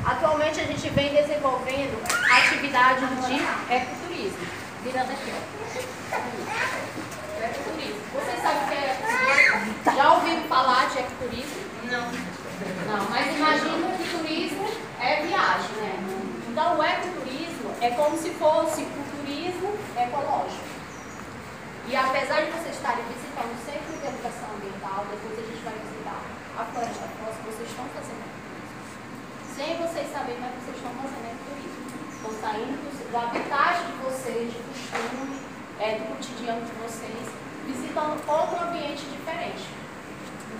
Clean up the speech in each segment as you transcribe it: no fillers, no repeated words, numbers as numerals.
Atualmente a gente vem desenvolvendo atividades de ecoturismo. Virando aqui, ó. Ecoturismo. Vocês sabem o que é ecoturismo? Já ouviram falar de ecoturismo? Não. Não, mas imagina que turismo é viagem, né? Então o ecoturismo é como se fosse o turismo ecológico. E apesar de vocês estarem visitando o Centro de Educação Ambiental, depois a gente vai visitar a Floresta Foz, vocês estão fazendo ecoturismo. Sem vocês saberem, mas vocês estão fazendo ecoturismo. Estão saindo do habitat de vocês, de costume, do cotidiano de vocês, visitando outro ambiente diferente.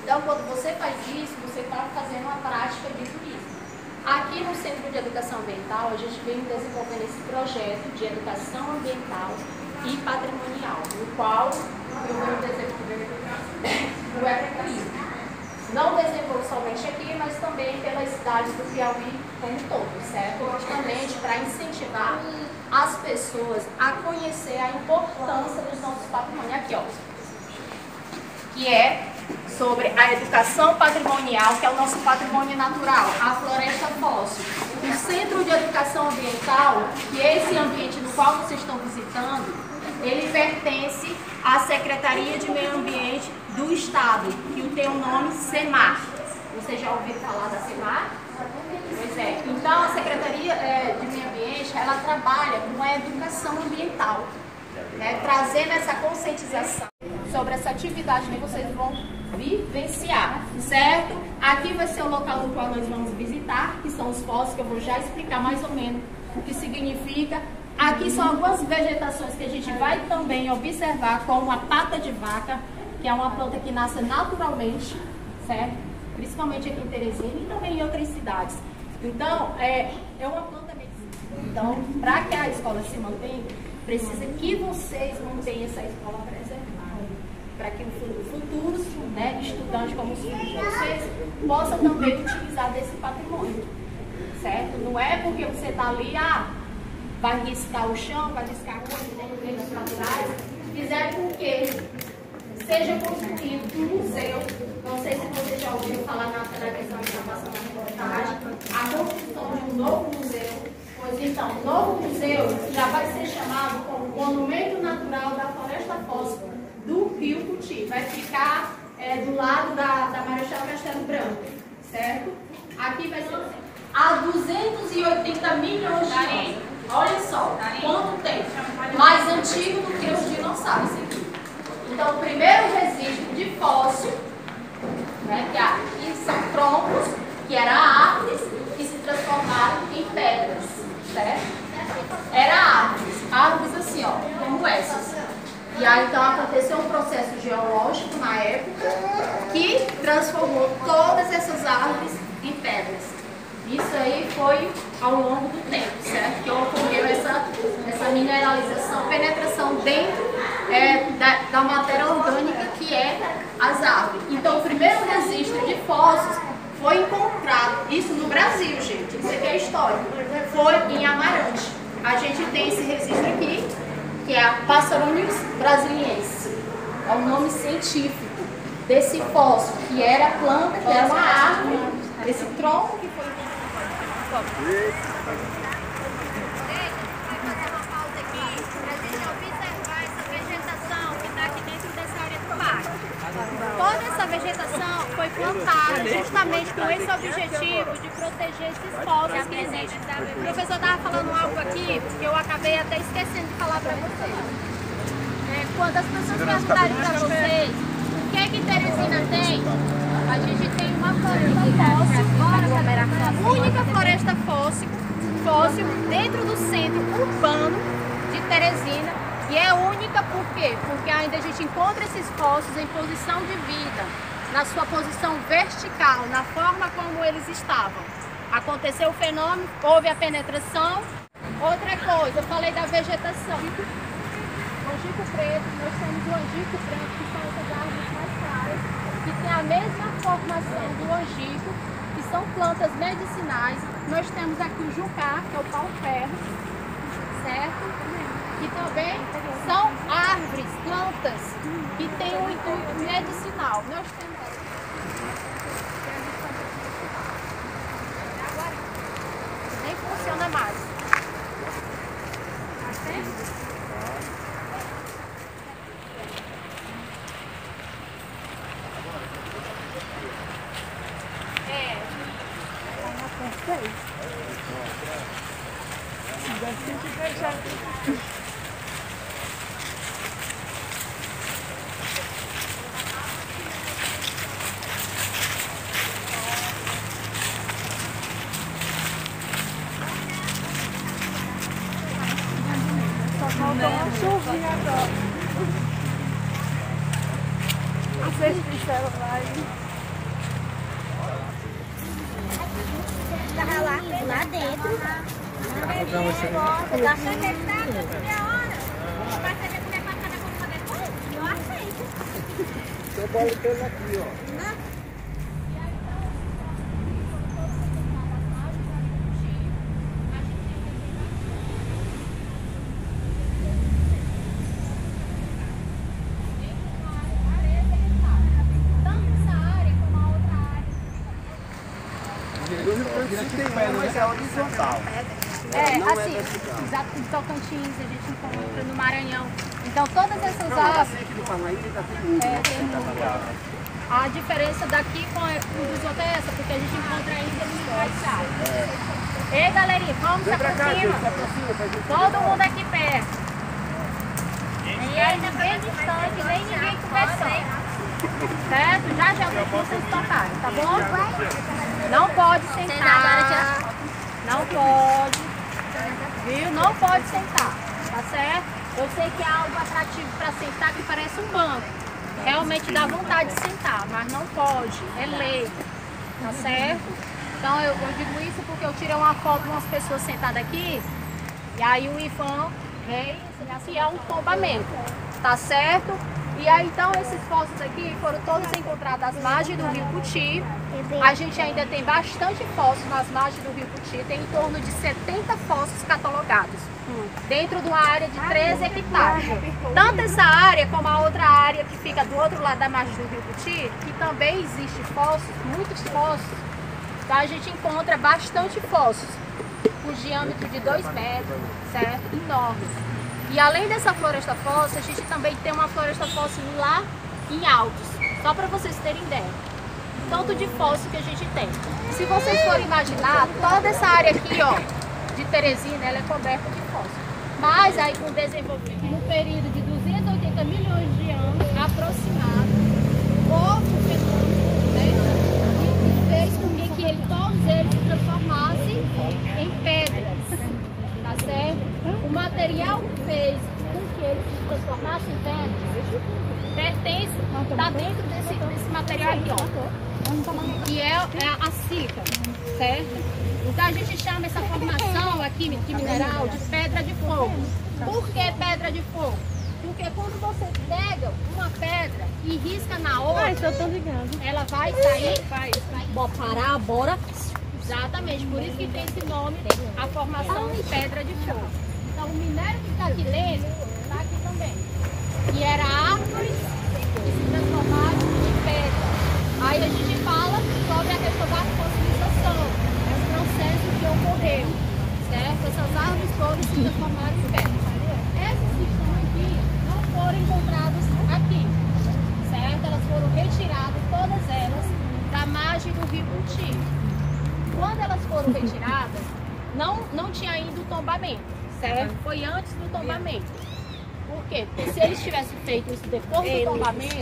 Então, quando você faz isso, você está fazendo uma prática de turismo. Aqui no Centro de Educação Ambiental, a gente vem desenvolvendo esse projeto de educação ambiental e patrimonial, no qual eu vou desenvolver o ecoturismo. Não desenvolvo somente aqui, mas também pelas cidades do Piauí como um todo, certo? Justamente para incentivar as pessoas a conhecer a importância dos nossos patrimônios. Aqui, ó, que é sobre a educação patrimonial, que é o nosso patrimônio natural, a Floresta Foz. O Centro de Educação Ambiental, que é esse ambiente no qual vocês estão visitando, ele pertence à Secretaria de Meio Ambiente do Estado, que tem o nome SEMAR. Vocês já ouviram falar da SEMAR? Pois é. Então, a Secretaria de Meio Ambiente, ela trabalha com a educação ambiental, né, trazendo essa conscientização. sobre essa atividade que vocês vão vivenciar, certo? Aqui vai ser o local no qual nós vamos visitar, que são os fósseis, que eu vou já explicar mais ou menos o que significa. Aqui são algumas vegetações que a gente vai também observar, como a pata de vaca, que é uma planta que nasce naturalmente, certo? Principalmente aqui em Teresina e também em outras cidades. Então, é uma planta medicinal. Então, para que a escola se mantenha, precisa que vocês mantenham essa escola preservada, para que os futuros, né, estudantes como os filhos de vocês possam também utilizar desse patrimônio, certo? Não é porque você está ali, vai riscar o chão, vai riscar a rua, tem os naturais, fizeram com que seja construído um museu. Não sei se você já ouviu falar na televisão e já passou na reportagem, a construção de um novo museu. Pois então, o novo museu já vai ser chamado como Monumento Natural da Floresta Fóssil do Rio Cuti. Vai ficar do lado da Marechal Castelo Branco, certo? Aqui vai ser há 280 milhões de anos. Olha só, quanto tempo. Mais antigo do que os dinossauros aqui. Então, o primeiro registro de fóssil, né, que são troncos, que eram árvores, que se transformaram em pedras, certo? Eram árvores assim, ó, como essas. E aí, então, aconteceu um processo geológico na época que transformou todas essas árvores em pedras. Isso aí foi ao longo do tempo, certo? Que ocorreu essa mineralização, penetração dentro da matéria orgânica que é as árvores. Então, o primeiro registro de fósseis foi encontrado, isso no Brasil, gente, isso aqui é histórico, foi em Amarante. A gente tem esse registro aqui, que é a Passarinhos brasiliensis. É o nome científico desse fóssil, que era a planta, que era uma árvore, esse tronco que foi encontrado. Vai fazer uma pausa aqui para a gente observar essa vegetação que está aqui dentro dessa área do parque. Toda essa vegetação foi plantada justamente com esse objetivo de proteger esses fósseis que existem. O professor estava falando algo aqui que eu acabei até esquecendo de falar para vocês. Quando as pessoas perguntarem para vocês o que é que Teresina tem, a gente tem uma floresta fóssil, a única floresta fóssil dentro do centro urbano de Teresina. E é única por quê? Porque ainda a gente encontra esses fósseis em posição de vida, na sua posição vertical, na forma como eles estavam. Aconteceu o fenômeno, houve a penetração. Outra coisa, eu falei da vegetação. O angico preto, nós temos o angico branco, que são essas árvores mais claras, que tem a mesma formação do angico, que são plantas medicinais. Nós temos aqui o jucá, que é o pau-ferro, certo? Que também são árvores, plantas, que têm um intuito medicinal. Nós temos agora nem funciona mais. Vocês fizeram lá Lá dentro. Tá achando que ele tá dentro de hora? Vai ser que você passa na conta depois? Eu aceito. Seu boletão aqui, ó. Mas é horizontal. Assim, exato, em Tocantins, a gente encontra no Maranhão. Então, todas essas árvores. A diferença daqui com dos outros é essa, porque a gente encontra ainda nos mais. Ei, galerinha, vamos se aproxima. Todo mundo aqui perto. E ainda bem distante, nem ninguém conversando. Certo? Já já vocês tocarem, tá bom? Não pode sentar. Não pode. Viu? Não pode sentar. Tá certo? Eu sei que é algo atrativo para sentar que parece um banco. Realmente dá vontade de sentar, mas não pode. É lei. Tá certo? Então eu digo isso porque eu tirei uma foto de umas pessoas sentadas aqui. E aí o Ivan veio ensinar assim, é um tombamento. Tá certo? E aí então esses fósseis aqui foram todos encontrados às margens do rio Cuti. A gente ainda tem bastante fósseis nas margens do rio Cuti, tem em torno de 70 fósseis catalogados, dentro de uma área de 13 hectares. Tanto essa área como a outra área que fica do outro lado da margem do rio Cuti, que também existe fósseis, muitos fósseis. Então a gente encontra bastante fósseis, com diâmetro de 2 metros, certo? Enormes. E além dessa floresta fóssil, a gente também tem uma floresta fóssil lá em Altos, só para vocês terem ideia. Tanto de fóssil que a gente tem. Se vocês forem imaginar, toda essa área aqui, ó, de Teresina, ela é coberta de fóssil. Mas aí com o desenvolvimento, no período de 280 milhões de anos aproximado, houve um fenômeno, né, que fez com que todos eles se transformassem em pedras. Tá certo? O material que fez com que eles se transformassem em pedras pertence, está dentro desse material aqui, ó, que é a sílica, certo? Então a gente chama essa formação aqui de mineral de pedra de fogo. Por que pedra de fogo? Porque quando você pega uma pedra e risca na outra, ela vai sair, vai parar, bora. Exatamente, por isso que tem esse nome, a formação de pedra de fogo. Então o minério que está aqui dentro, está aqui também. E era árvores que se transformaram em pedra. Aí a gente fala sobre a questão da fossilização, esse processo que ocorreu, certo? Essas árvores todas se transformaram em pedra. Essas que estão aqui não foram encontradas aqui, certo? Elas foram retiradas, todas elas, da margem do rio Cuti. Quando elas foram retiradas, não tinha ainda o tombamento, certo? Foi antes do tombamento. Por quê? Porque se eles tivessem feito isso depois do tombamento,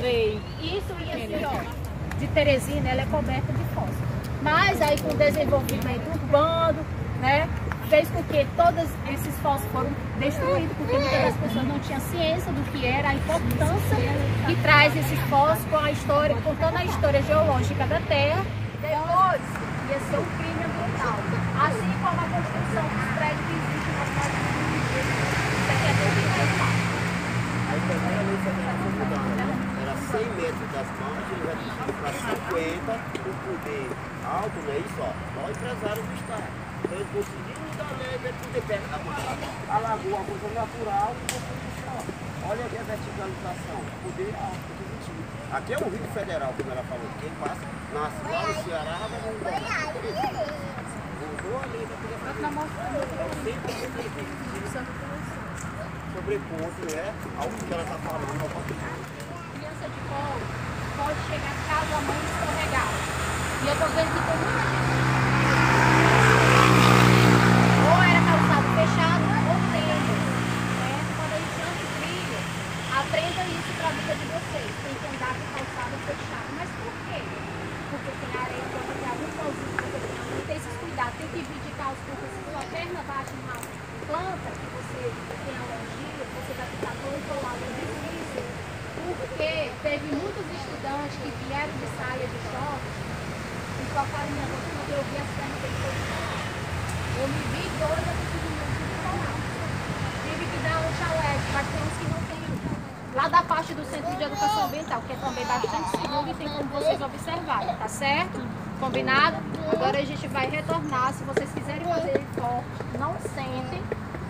isso ia ser, ó, de Teresina, ela é coberta de fósforo. Mas aí com o desenvolvimento urbano, né, fez com que todos esses fósforos foram destruídos, porque muitas das pessoas não tinham ciência do que era a importância que traz esses fósforos com a história, contando a história geológica da Terra. Depois ia ser um crime ambiental, assim como a construção dos prédios que existem nas cidades do Rio de Janeiro. Isso aqui é tudo interessante. Aí também a lei federal foi mudando, né? Era 100 metros das margens, já tinha para 50, com poder alto, não é isso? Ó, nós empresários do Estado. Então eles conseguiram mudar a lei, para poder perto da margem. A lagoa, a coisa natural, e depois isso, ó. Olha aqui a verticalização, poder alto. Aqui é um rio federal, como ela falou. Quem passa, nasce lá no Ceará, vai embora. Mudou a lei da sobreposto, né? Algo que ela está falando. Criança de colo pode chegar a casa a mãe escorregar. E eu tô vendo que tem muita gente. Ou era calçado fechado ou trilha. Quando a gente anda em trilha, aprenda isso para a vida de vocês. Tem que andar com calçado fechado. Mas por quê? Porque tem areia, tem algum pauzinho que você tem que ter esses cuidados. Tem que vir de calça, porque se sua perna bate numa planta que você tem alergia, você vai ficar todo colado difícil. Porque teve muitos estudantes que vieram de saia de choque e colocaram minha boca porque eu vi as pernas dele todas coladas. Eu me vi doida com esse menino colado. Tive que dar um chalete, mas tem uns que não tem. Lá da parte do Centro de Educação Ambiental, que é também bastante seguro e tem como vocês observarem, tá certo? Combinado? Agora a gente vai retornar. Se vocês quiserem fazer forte, não sentem.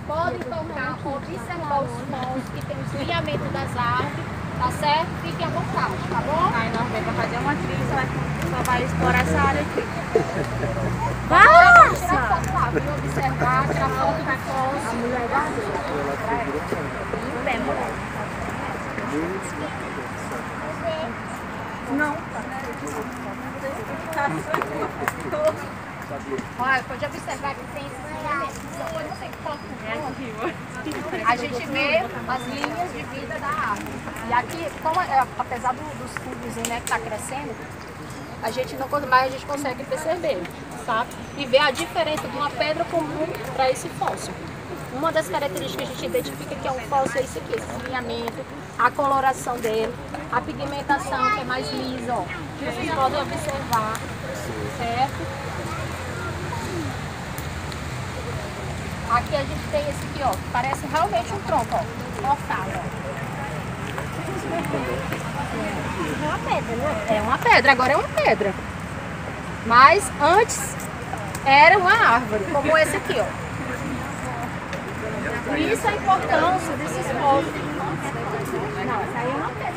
Podem tocar, observar os fósforos que tem os lineamentos das árvores, tá certo? Fiquem à vontade, tá bom? Aí nós vamos fazer uma trilha, só vai explorar essa área aqui. Tirar foto lá, vem observar, tirar foto do fósforo. Não, tá. Olha, pode observar que tem esses elementos. Então, quando você corta a gente vê as linhas de vida da árvore. E aqui, como, apesar dos fungos, né, que está crescendo, a gente não consegue, mas a gente consegue perceber, sabe? E ver a diferença de uma pedra comum para esse fóssil. Uma das características que a gente identifica que é um fóssil é esse aqui, esse alinhamento, a coloração dele, a pigmentação que é mais lisa, ó. Vocês podem observar, certo? Aqui a gente tem esse aqui, ó, que parece realmente um tronco, ó, cortado, ó. É uma pedra, né? É uma pedra, agora é uma pedra. Mas antes era uma árvore, como esse aqui, ó. E isso é a importância desses fósseis. Não, essa aí é uma pedra.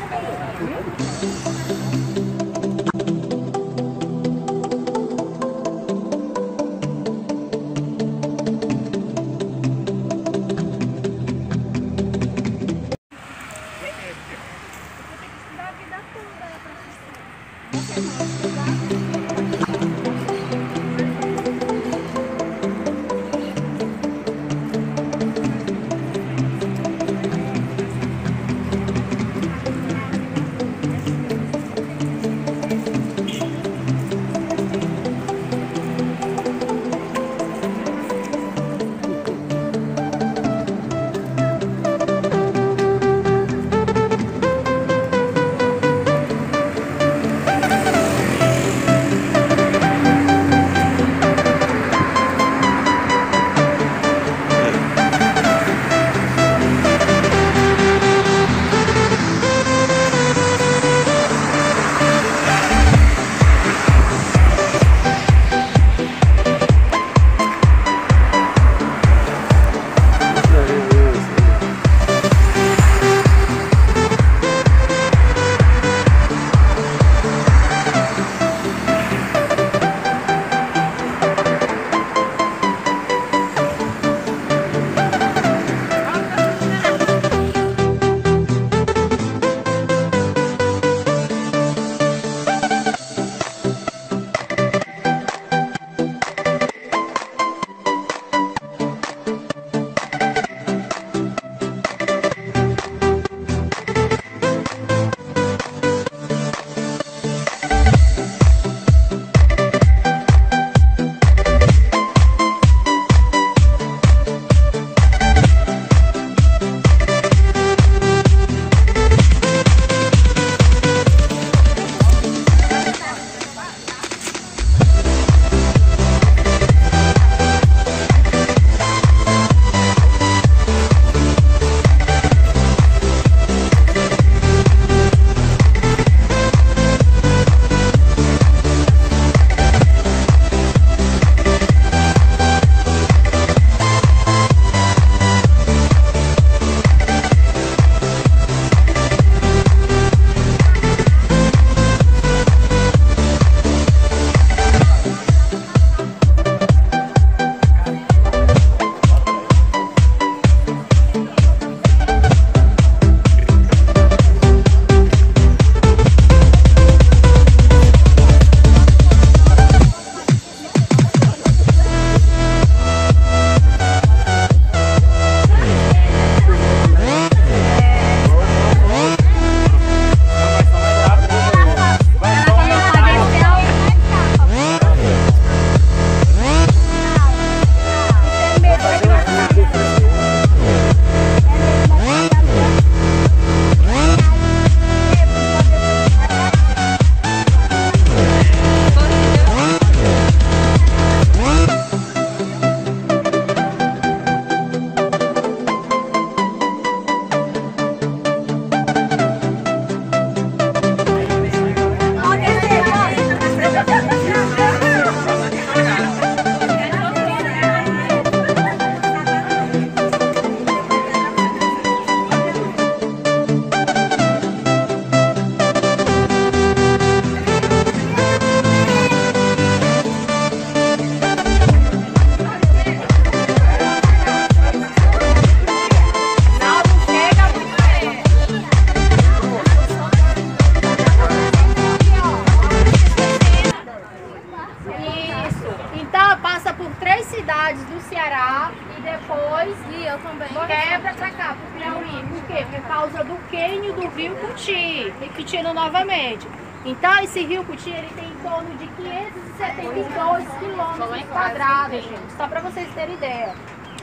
quê? Por causa do cânion do rio Cuti, repetindo novamente. Então esse rio Cuti ele tem em torno de 572 quilômetros quadrados, gente, só para vocês terem ideia.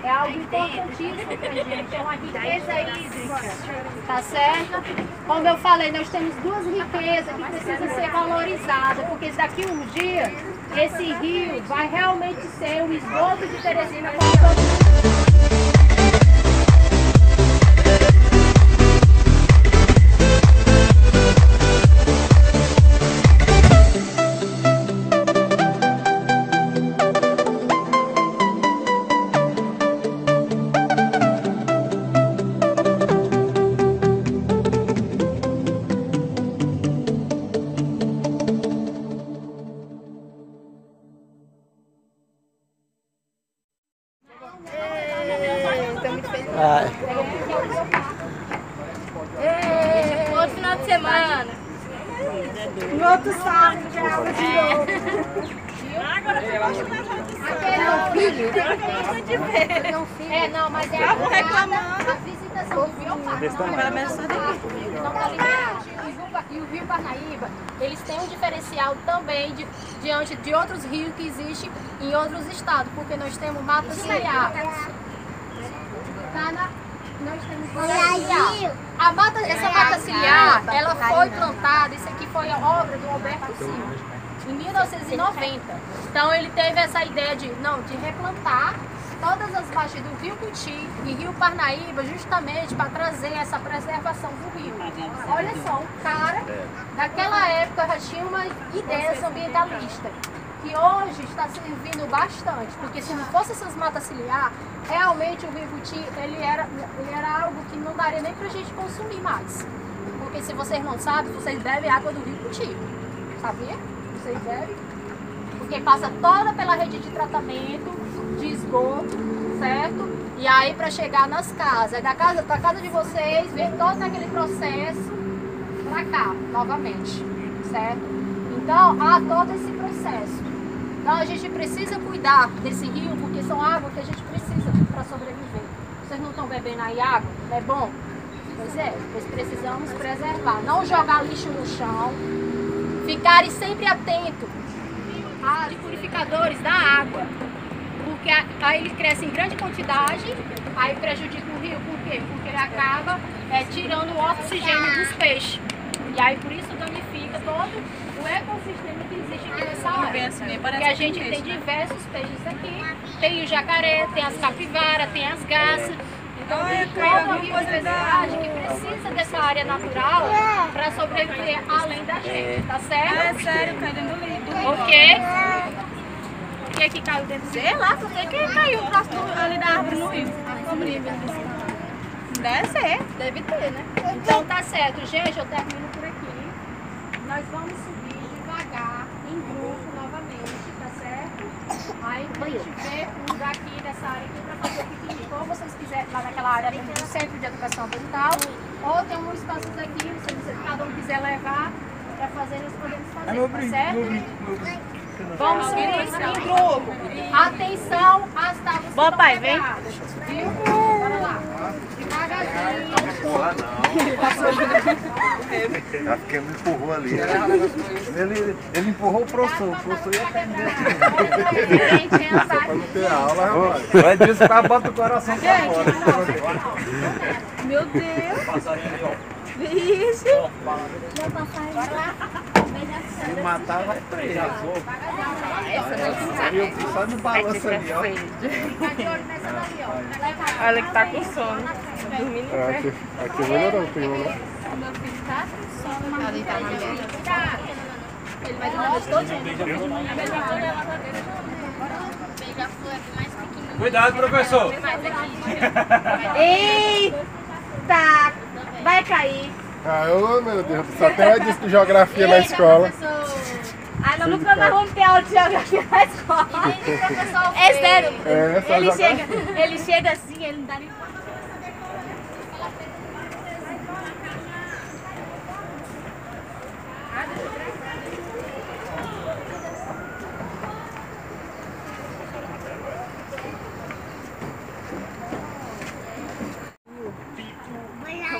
É algo importantíssimo pra gente, é uma riqueza hídrica, tá certo? Como eu falei, nós temos duas riquezas que precisam ser valorizadas, porque daqui a um dia, esse rio vai realmente ser o esgoto de Teresina como todo mundo. Outro final de semana. No outro sábado, que é aula de novo. Não, mas é a visitação do Rio Parnaíba. Não tá ligado? E o Rio Parnaíba, eles têm um diferencial também diante de outros rios que existem em outros estados, porque nós temos mata ciliar. Nós temos mata ciliar. Essa mata ciliar, ela foi plantada, isso aqui foi a obra do Alberto Silva, em 1990. Então ele teve essa ideia de replantar todas as baixas do Rio Cuti e Rio Parnaíba, justamente para trazer essa preservação do rio. Olha só, o cara naquela época já tinha uma ideia ambientalista, que hoje está servindo bastante, porque se não fosse essas matas ciliar, realmente o Rio Cuti ele era algo que não daria nem pra gente consumir mais. Porque se vocês não sabem, vocês bebem água do Rio Cuti, sabia? Vocês bebem? Porque passa toda pela rede de tratamento, de esgoto, certo? E aí para chegar nas casas, da casa de vocês, vem todo aquele processo para cá, novamente, certo? Então há todo esse processo. Então a gente precisa cuidar desse rio, porque são águas que a gente precisa para sobreviver. Vocês não estão bebendo aí água? É bom? Pois é, nós precisamos preservar, não jogar lixo no chão, ficarem sempre atentos a purificadores da água, porque aí ele cresce em grande quantidade, aí prejudica o rio. Por quê? Porque ele acaba tirando o oxigênio dos peixes, e aí por isso danifica todo o ecossistema que existe aqui nessa área. Porque a gente tem diversos peixes aqui, tem o jacaré, tem as capivaras, tem as garças. Então tem toda uma biodiversidade que precisa dessa área natural para sobreviver além da gente, tá certo? É sério, caiu dentro do livro. O quê? Por que caiu dentro do livro? Sei lá, por que caiu o próximo ali da árvore no rio? Deve ser. Deve ter, né? Então tá certo, gente, eu termino por aqui. Nós vamos subir devagar, em grupo novamente, tá certo? Aí a gente vê um lugar aqui nessa área aqui para fazer o piquenique. Ou vocês quiserem lá naquela área do Centro de Educação Ambiental, ou tem um espaço aqui, se cada um quiser levar para fazer, nós podemos fazer, tá certo? Vamos subir em grupo. Atenção às tábuas. Bom, pai, vem. Viu? Bora lá. Devagarzinho. Acho que ele me empurrou ali. Ele empurrou o professor ia aprender. Para não ter aula, rapaz. Vai disso para bota o coração para fora. Meu Deus. Vixe. Se matar, vai preso. Só no balanço ali, ó. Olha que tá com sono. Dormindo em pé. Aqui melhorou o clima, né? Meu filho tá com sono. Tá deitado na mesa. Ele vai dar noite todinha. Cuidado, professor! Eita! Vai cair. Oh, meu Deus, só tem uma de geografia na escola. Ai, nós nunca mais vamos ter aula de geografia na escola. É sério. Ele chega assim, ele não dá nem conta.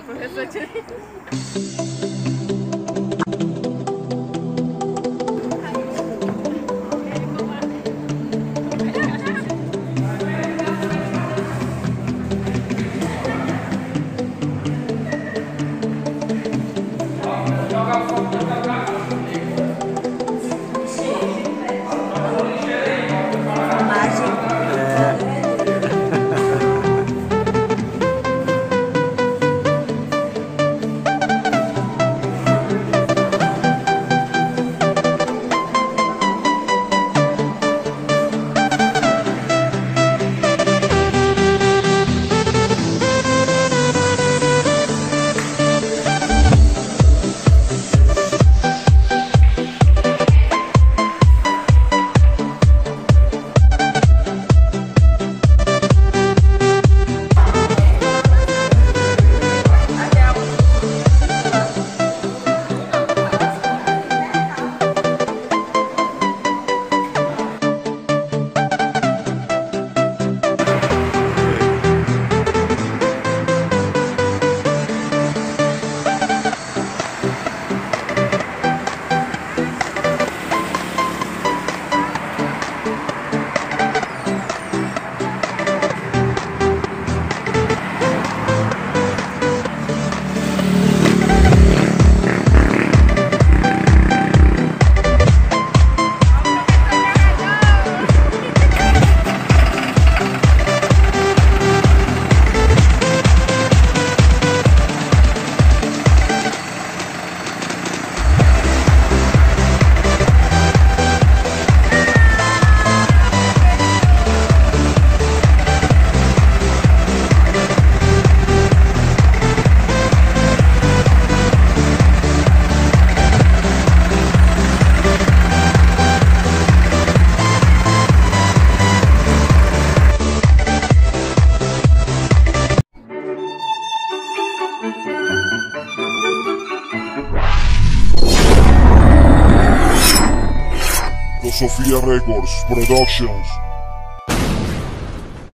professor tinha... Sofia Records Productions.